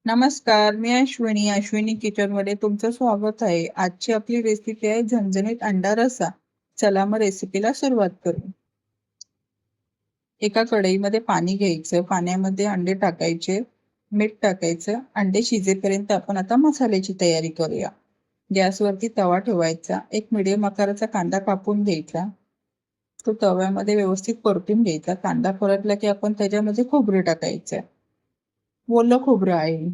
नमस्कार, मी अश्विनी किचनमध्ये तुमचं स्वागत आहे. आजची आपली रेसिपी आहे झणझणीत अंडा रस्सा. चला मग रेसिपीला सुरुवात करू. एका कढईमध्ये पाणी घ्यायचं, पाण्यामध्ये अंडे टाकायचे, मीठ टाकायचं. अंडे शिजेपर्यंत आपण आता मसाल्याची तयारी करूया. गॅसवरती तवा ठेवायचा, एक मिडियम आकाराचा कांदा कापून घ्यायचा. तो तव्यामध्ये व्यवस्थित परतून घ्यायचा. कांदा परतला की आपण त्याच्यामध्ये खोबरं टाकायचं. ओलं खोबरं आहे.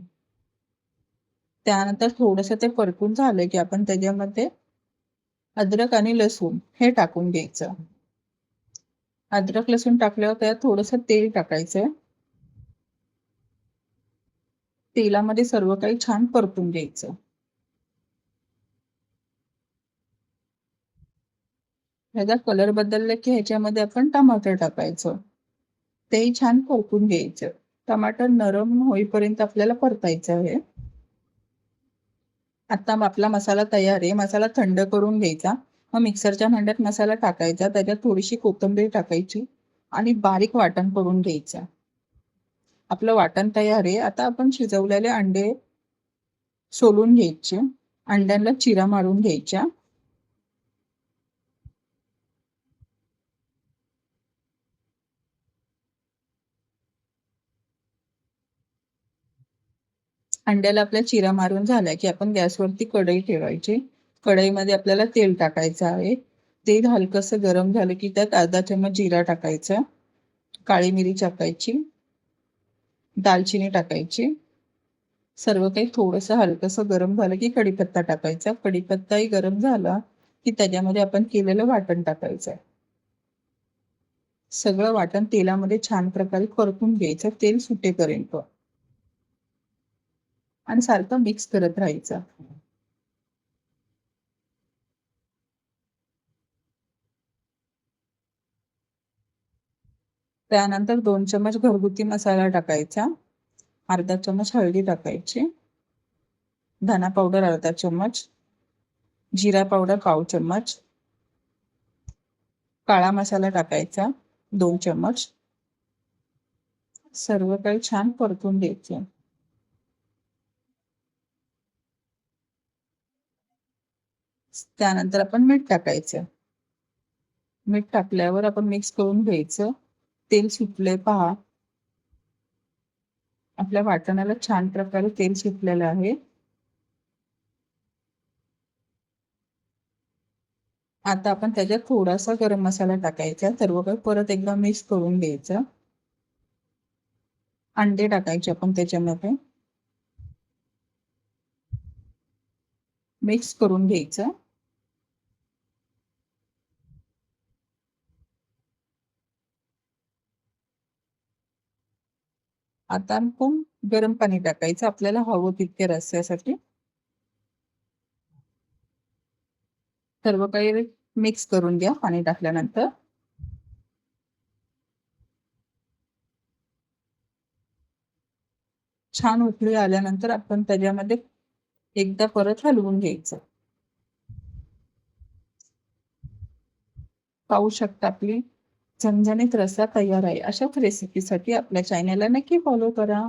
त्यानंतर थोडंसं ते परतून झालं की आपण त्याच्यामध्ये अद्रक आणि लसूण हे टाकून घ्यायचं. अद्रक लसूण टाकल्यावर त्यात थोडंसं तेल टाकायचं. तेलामध्ये सर्व काही छान परतून घ्यायचं. ह्याचा कलर बदलला की ह्याच्यामध्ये आपण टमाटर टाकायचं. तेही छान परतून घ्यायचं. टमाटर नरम होईपर्यंत आपल्याला परतायचं आहे. आता आपला मसाला तयार आहे. मसाला थंड करून घ्यायचा. मग मिक्सरच्या भांड्यात मसाला टाकायचा. त्याच्यात थोडीशी कोथिंबीर टाकायची आणि बारीक वाटण करून घ्यायचं. आपलं वाटण तयार आहे. आता आपण शिजवलेले अंडे सोलून घ्यायचे. अंड्यांना चिरा मारून घ्यायच्या. अंड्याला आपल्या चिरा मारून झाल्या की आपण गॅसवरती कढई ठेवायची. कढईमध्ये आपल्याला तेल टाकायचं आहे. तेल हलकंसं गरम झालं की त्यात अर्धा चमच जिरा टाकायचा, काळी मिरी टाकायची, दालचिनी टाकायची. सर्व काही थोडंसं हलकंसं गरम झालं की कढीपत्ता टाकायचा. कढीपत्ताही गरम झाला की त्याच्यामध्ये आपण केलेलं वाटण टाकायचं. सगळं वाटण तेलामध्ये छान प्रकारे परतून घ्यायचं, तेल सुटेपर्यंत, आणि सारखं मिक्स करत राहायचं. त्यानंतर 2 चमच घरगुती मसाला टाकायचा, अर्धा चमच हळदी टाकायची, धना पावडर अर्धा चमच, जिरा पावडर पाव चमच, काळा मसाला टाकायचा 2 चमच. सर्व काही छान परतून घ्यायचं. त्यानंतर आपण मीठ टाकायचं. मीठ टाकल्यावर आपण मिक्स करून घ्यायचं. तेल सुटले पहा. आपल्या वाटणाला छान प्रकारे तेल सुटलेलं आहे. आता आपण त्याच्यात थोडासा गरम मसाला टाकायचा. सर्व काही परत एकदा मिक्स करून घ्यायचं. अंडे टाकायचे आपण त्याच्यामध्ये, मिक्स करून घ्यायचं. आता आपण गरम पाणी टाकायचं आपल्याला हवं तितके रस्स्यासाठी. सर्व काही मिक्स करून घ्या पाणी टाकल्यानंतर. छान उकळी आल्यानंतर आपण त्याच्यामध्ये एकदा परत हलवून घ्यायचं. पाहू शकता आपली झणझणीत रस्सा तयार आहे. अशाच रेसिपीसाठी आपल्या चॅनलला नक्की फॉलो करा.